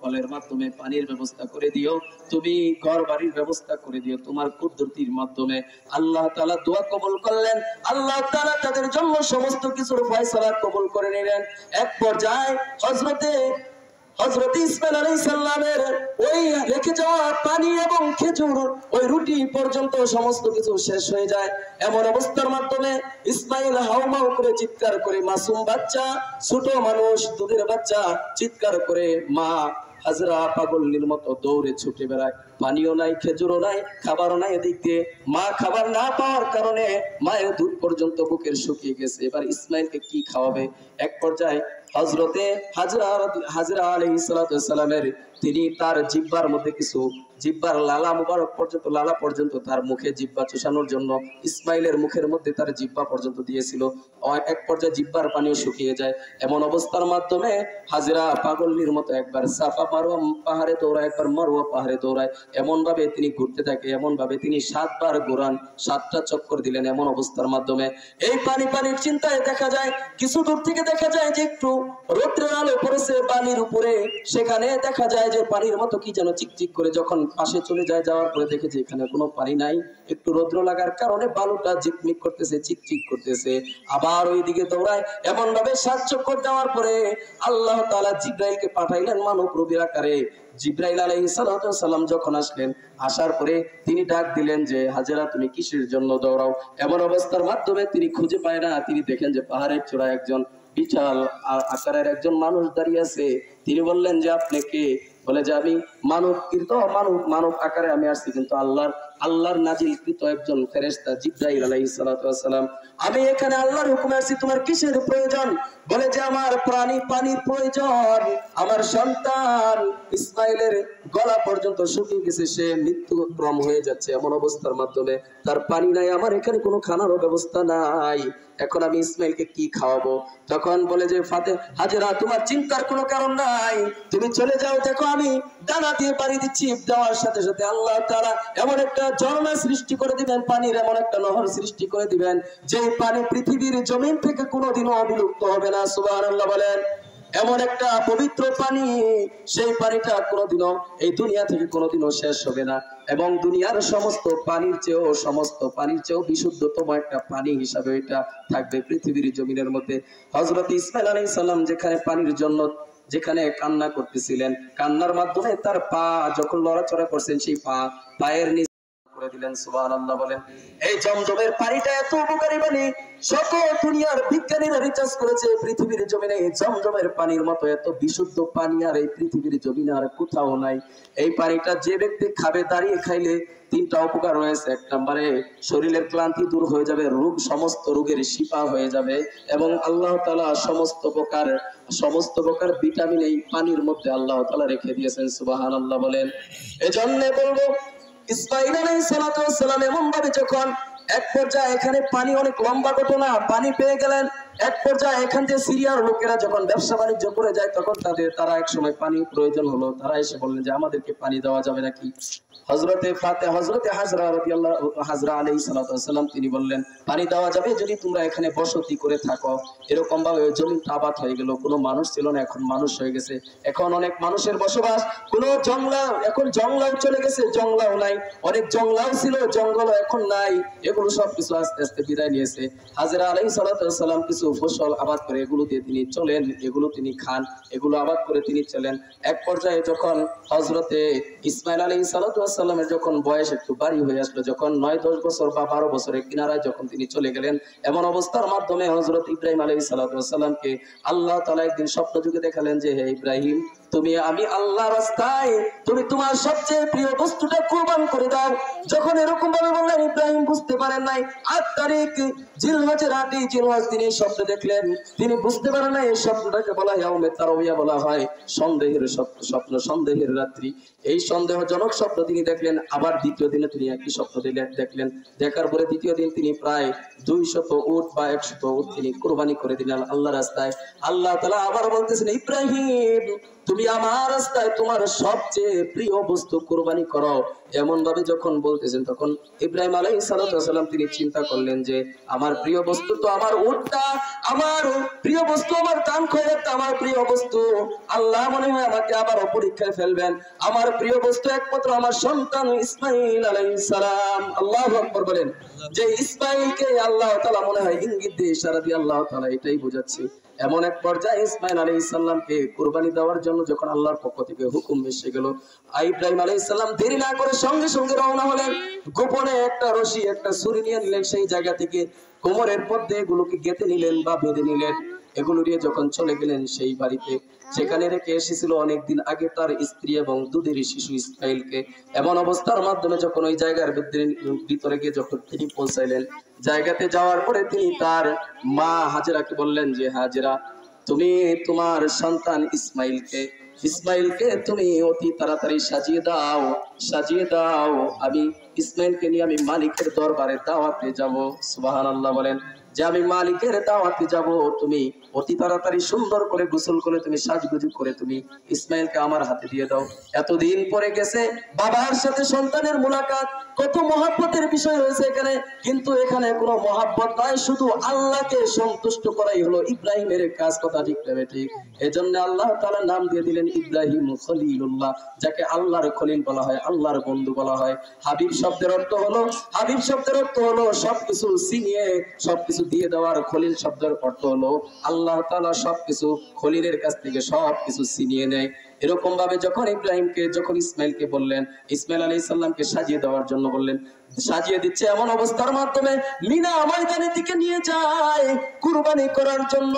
ফলের মাধ্যমে পানির ব্যবস্থা করে দিও, তুমি ঘর বাড়ির ব্যবস্থা করে দিও তোমার কুদরতির মাধ্যমে। আল্লাহ তাআলা দোয়া কবুল করলেন। আল্লাহ তাআলা তাদের জন্য সমস্ত কিছুর ফয়সালা কবুল করে নিলেন। এক পর্যায়ে হযরত ইসমাঈল আলাইহিস সালামের ওই রেখে যাওয়া পানি এবং খেজুর, ওই রুটি পর্যন্ত সমস্ত কিছু শেষ হয়ে যায়। এমন অবস্থার মাধ্যমে ইসমাঈল হাউমাউ করে চিৎকার করে, মাসুম বাচ্চা, ছোট মানুষ, দুধের বাচ্চা চিৎকার করে, মা হাজরা পাগলের মতো দৌড়ে ছুটে বেড়ায়। পানিও নাই, খেজুরও নাই, খাবারও নাই। এদিক দিয়ে মা খাবার না পাওয়ার কারণে মায়ের দুধ পর্যন্ত বুকের শুকিয়ে গেছে। এবার ইসমাঈলকে কি খাওয়াবে? এক পর্যায়ে হযরতে হাজরা আলাইহিস সালামের তিনি তার জিহ্বার মধ্যে কিছু, জিহ্বার লালা মুবারক পর্যন্ত, লালা পর্যন্ত তার মুখে জিহ্বা চুষানোর জন্য ইসমাঈলের মুখের মধ্যে তার জিহ্বা পর্যন্ত দিয়েছিল। এক পর্যায়ে জিহ্বার পানিও শুকিয়ে যায়। এমন অবস্থার মাধ্যমে হাজরা পাগলের মতো একবার সাফা মারওয়া পাহাড়ে দৌড়ায়, একবার মারওয়া পাহাড়ে দৌড়ায়। এমন ভাবে তিনি ঘুরতে থাকে, এমন ভাবে তিনি 7 বার ঘোরান, 7টা চক্কর দিলেন। এমন অবস্থার মাধ্যমে এই পানির চিন্তায় দেখা যায়, কিছু দূর থেকে দেখা যায় যে একটু রৌদ্রের আলো পড়েছে পানির উপরে। সেখানে দেখা যায় যে পানির মতো কি যেন চিকচিক করে। যখন পাশে চলে যায়, যাওয়ার পরে দেখে যে এখানে কোনো পানি নাই, একটু রৌদ্র লাগার কারণে বালুটা ঝিকমিক করতেছে, চিকচিক করতেছে। আবার ওইদিকে দৌড়ায়। এমন ভাবে 7 চক্কর দেওয়ার পরে আল্লাহ তাআলা জিবরাইলকে পাঠাইলেন মানব রূপের আকারে। জিবরাইল আলাইহিস সালাম যখন আসলেন, আসার পরে তিনি ডাক দিলেন যে হাজেরা, তুমি কিসের জন্য দৌড়াও? এমন অবস্থার মাধ্যমে তিনি খুঁজে পায় না। তিনি দেখেন যে পাহাড়ের চূড়ায় একজন বিশাল আকারের একজন মানুষ দাঁড়িয়ে আছে। তিনি বললেন যে আপনি কে? বলে যে আমি মানব, কিন্তু মানব আকারে আমি আসছি, কিন্তু আল্লাহর নাজিলকৃত একজন ফেরেশতা জিবরাইল আলাইহিস সালাম। আমি এখানে আল্লাহর হুকুমে আসছি, তোমার কিসের প্রয়োজন? বলে যে আমার পানির প্রয়োজন। আমার সন্তান ইসমাঈলের গলা পর্যন্ত শুকিয়ে গেছে, সে মৃত্যুক্রম হয়ে যাচ্ছে। এমন অবস্থার মাধ্যমে তার পানি নাই, আমার এখানে কোনো খানারও ব্যবস্থা নাই। এখন আমি ইসমাঈলকে কি খাওয়াবো? তখন বলে যে হাজেরা, তোমার চিন্তার কোনো কারণ নাই, তুমি চলে যাও। দেখো আমি ডানা দিয়ে পানি দিচ্ছি, দেওয়ার সাথে সাথে আল্লাহ তাআলা এমন একটা ঝর্ণা সৃষ্টি করে দিবেন, পানির এমন একটা নহর সৃষ্টি করে দিবেন, যে পানি পৃথিবীর জমিন থেকে কোনোদিনও বিলুপ্ত হবে না। সুবহানাল্লাহ বলেন। এমন একটা পবিত্র পানি, সেই পানিটা কোনোদিনও এই দুনিয়া থেকে কোনোদিনও শেষ হবে না। এবং দুনিয়ার সমস্ত পানির চেয়েও বিশুদ্ধতম একটা পানি হিসাবে এটা থাকবে পৃথিবীর জমিনের মধ্যে। হযরত ইসমাঈল আলাইহিস সালাম যেখানে পানির জন্য যেখানে কান্না করতেছিলেন, কান্নার মাধ্যমে তার পা যখন লড়াচড়া করছেন, সেই পায়ের নিচে করে দিলেন। সুবহানাল্লাহ বলেন। এই জমজমের পানিটা এত উপকারী পানি, সকল দুনিয়ার বিজ্ঞানীরা রিসার্চ করেছে, পৃথিবীর জমিনে এই জমজমের পানির মতো এত বিশুদ্ধ পানি আর এই পৃথিবীর জমিনে আর কোথাও নাই। এই পানিটা যে ব্যক্তি খাবে, দাঁড়িয়ে খাইলে 3টা উপকার রয়েছে। 1 নম্বরে শরীরের ক্লান্তি দূর হয়ে যাবে, সমস্ত রোগের শিফা হয়ে যাবে, এবং আল্লাহ তাআলা সমস্ত প্রকার ভিটামিন এই পানির মধ্যে আল্লাহ তাআলা রেখে দিয়েছেন। সুবহানাল্লাহ বলেন। এজন্য বলবো, ইসমাঈল আলাইহিস সালাম এমন ভাবে যখন এক পর্যায়ে এখানে পানি, অনেক লম্বা ঘটনা, পানি পেয়ে গেলেন। এক পর্যায়ে এখান থেকে সিরিয়ার লোকেরা যখন ব্যবসা বাণিজ্য করে যায়, তখন তারা এক সময় পানি প্রয়োজন হলো। তারা এসে বললেন যে আমাদেরকে পানি দেওয়া যাবে নাকি? হযরতে হাজরা আলাইহিস সালাম তিনি বললেন, পানি দেওয়া যাবে যদি তোমরা এখানে বসতি করে থাকো। এরকম ভাবে ওই জমিটা আবাদ হয়ে গেল। কোনো মানুষ ছিল না, এখন মানুষ হয়ে গেছে। এখন অনেক মানুষের বসবাস। কোনো এখন জংলাও চলে গেছে, জংলাও নাই। অনেক জংলাও ছিল, জঙ্গলও এখন নাই। এগুলো সবকিছু আস্তে আস্তে বিদায় নিয়েছে। হাজরা আলাইহিস সালাম কিছু ফসল আবাদ করে, এগুলো দিয়ে তিনি চলেন, এগুলো তিনি খান, এগুলো আবাদ করে তিনি চলেন। এক পর্যায়ে যখন হযরতে ইসমাঈল আলাইহিস সালামের যখন বয়স একটু বাড়ি হয়ে আসলো, যখন 9-10 বছর বা 12 বছরের কিনারায় যখন তিনি চলে গেলেন, এমন অবস্থার মাধ্যমে হযরত ইব্রাহিম আলাইহিস সালামকে আল্লাহ তাআলা একদিন স্বপ্ন যুগে দেখালেন যে হে ইব্রাহিম, আমি আল্লাহর রাস্তায় তুমি তোমার সবচেয়ে প্রিয় বস্তুটা কুরবান করে দাও। যখন এরকম ভাবে বললেন, ইব্রাহিম বুঝতে পারেন নাই। 8 তারিখ জিলহজের রাতে তিনি স্বপ্ন দেখলেন। তিনি বুঝতে পারেন নাই এই স্বপ্নটাকে বলা হয় ইয়াউমে তারবিয়া, বলা হয় সন্দেহের স্বপ্ন, সন্দেহের রাত্রি। এই সন্দেহজনক স্বপ্ন তিনি দেখলেন। আবার দ্বিতীয় দিনে তিনি একই স্বপ্ন দেখলেন। দেখার পরে দ্বিতীয় দিন তিনি প্রায় 200 উট বা 100 উট তিনি কুরবানি করে দিলেন আল্লাহর রাস্তায়। আল্লাহ তাআলা আবার বলতেছেন, ইব্রাহিম তুমি আমার রাস্তায় তোমার সবচেয়ে প্রিয় বস্তু কুরবানি করো। এমন ভাবে যখন বলতেছেন তখন ইব্রাহিম আলাইহিস সালাম তিনি চিন্তা করলেন যে আমার প্রিয় বস্তু তো আমার উটটা, আমার প্রিয় বস্তু আমার দান খয়রাত, আমার প্রিয় বস্তু। আল্লাহ মনে হয় আমাকে আবার পরীক্ষায় ফেলবেন। আমার প্রিয় বস্তু একমাত্র আমার সন্তান ইসমাইল আলাইহিস সালাম। আল্লাহু আকবার বলেন। যে ইসমাইলকে আল্লাহ তাআলা মনে হয় ইঙ্গিত দিয়ে ইশারা দিয়ে আল্লাহ তাআলা এটাই বোঝাচ্ছে। এমন এক পর্যায়ে ইসমাইল আলাইহিস সালামকে কুরবানি দেওয়ার জন্য যখন আল্লাহর পক্ষ থেকে হুকুম এসে গেল, ইব্রাহিম আলাইহিস সালাম দেরি না করে সঙ্গে সঙ্গে রওনা হলেন। গোপনে একটা রশি একটা ছুরি নিয়ে নিলেন, সেই জায়গা থেকে কোমরের মধ্যে এগুলোকে গেঁথে নিলেন বা বেঁধে নিলেন। এগুলো নিয়ে যখন চলে গেলেন সেই বাড়িতে, সেখানে রেখে এসেছিল অনেকদিন আগে তার স্ত্রী এবং দুধের শিশু ইসমাইলকে। এমন অবস্থার মাধ্যমে যখন ওই জায়গার ভিতরে গিয়ে যখন তিনি পৌঁছাইলেন, জায়গাতে যাওয়ার পরে তিনি তার মা হাজেরাকে বললেন যে হাজেরা, তুমি তোমার সন্তান ইসমাইলকে তুমি অতি তাড়াতাড়ি সাজিয়ে দাও। আমি ইসমাইলকে নিয়ে আমি মালিকের দরবারে দাওয়াতে যাব। সুবহানাল্লাহ বলেন। যে আমি মালিকের দাওয়াতে যাব, তুমি অতি তাড়াতাড়ি সুন্দর করে গোসল করে তুমি সাজগুজি করে তুমি ইসমাইলকে আমার হাতে দিয়ে দাও। এতদিন পরে গেছে বাবার সাথে সন্তানের মুলাকাত, কত মহব্বতের বিষয় হয়েছে এখানে, কিন্তু এখানে কোনো মহব্বত নয়, শুধু আল্লাহকে সন্তুষ্ট করাই হলো ইব্রাহিমের কাজ। কথা ঠিক না ঠিক? এজন্য আল্লাহ তাআলা নাম দিয়ে দিলেন ইব্রাহিম খলিলুল্লাহ, যাকে আল্লাহর খলিল বলা হয়, আল্লাহর বন্ধু বলা হয়। হাবিব শব্দের অর্থ হলো সবকিছু চিনিয়ে সবকিছু দিয়ে দেওয়ার। খলিল শব্দের অর্থ হলো আল্লাহ তাআলা সবকিছু খলিলের কাছ থেকে সবকিছু ছিনিয়ে নেয়। এরকম ভাবে যখন ইসমাইলকে বললেন, ইসমাইল আলাইহিস সালামকে সাজিয়ে দেওয়ার জন্য বললেন, সাজিয়ে দিচ্ছে। এমন অবস্থার মাধ্যমে মিনা ময়দানের দিকে নিয়ে যায় কুরবানি করার জন্য।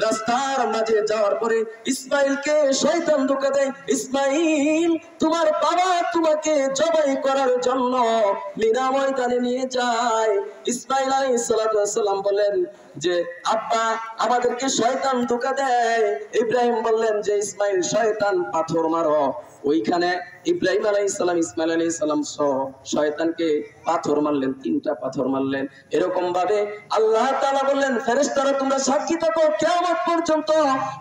রাস্তার মাঝে যাওয়ার পরে ইসমাইলকে শয়তান ধোঁকা দেয়। ইসমাইল, তোমার বাবা তোমাকে জবাই করার জন্য মিনা ময়দানে নিয়ে যায়। ইসমাইল আলাইহিস সালাম বলেন যে আব্বা, আমাদেরকে শয়তান ধোঁকা দেয়। ইব্রাহিম বললেন যে ইসমাইল, শয়তান পাথর মারো। ওইখানে ইব্রাহিম আলাইহিস সালাম ইসমাইল আলাইহিস সালাম সহ শয়তানকে পাথর মারলেন, 3টা পাথর মারলেন। এরকম ভাবে আল্লাহ তাআলা বললেন, ফেরেশতারা তোমরা সাক্ষী থাকো কিয়ামত পর্যন্ত।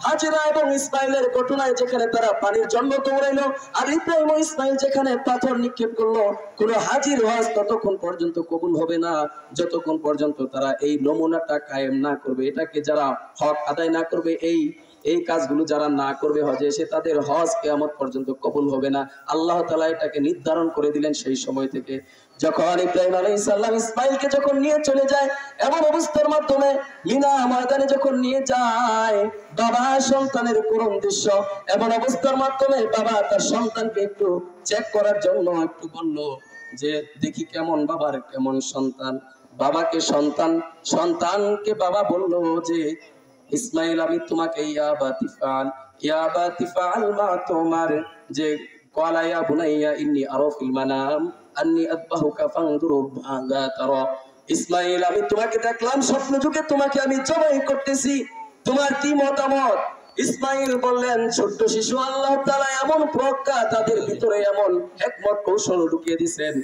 হাজেরা এবং ইসমাইলের ঘটনায় যেখানে তারা পানির জন্য দৌড়াইলো, আর ইব্রাহিম ও ইসমাইল যেখানে পাথর নিক্ষেপ করলো, কোন হাজির হজ ততক্ষণ পর্যন্ত কবুল হবে না যতক্ষণ পর্যন্ত তারা এই নমুনাটা কায়েম না করবে। এটাকে যারা হক আদায় না করবে, এই কাজগুলো যারা না করবে হজে এসে, তাদের হজ কিয়ামত পর্যন্ত কবুল হবে না। আল্লাহ তাআলা এটাকে নির্ধারণ করে দিলেন সেই সময় থেকে। যখন ইব্রাহিম আলাইহিস সালাম ইসমাইলকে যখন নিয়ে চলে যায়, এমন অবস্থার মাধ্যমে মিনা ময়দানে যখন নিয়ে যায়, বাবা সন্তানের করুণ দৃশ্য। এমন অবস্থার মাধ্যমে বাবা তার সন্তানকে একটু চেক করার জন্য একটু বলল যে দেখি কেমন বাবার কেমন সন্তান। বাবাকে সন্তানকে বাবা বলল যে ইসমাইল, আমি তোমাকে ইয়া বাতিফাল মা তোমার, যে ক্বালা ইয়া বুনাইয়া ইন্নী আরা ফিল মানাম আন্নী আযবাহুকা ফানজুর মাযা তারা। ইসমাইল, আমি তোমাকে দেখলাম স্বপ্ন যুগে, তোমাকে আমি জবাই করতেছি, তোমার কি মতামত? ইসমাইল বললেন, ছোট্ট শিশু, আল্লাহ তাআলা এমন প্রজ্ঞা তাদের ভিতরে, এমন হিকমত কৌশল ঢুকিয়ে দিয়েছেন,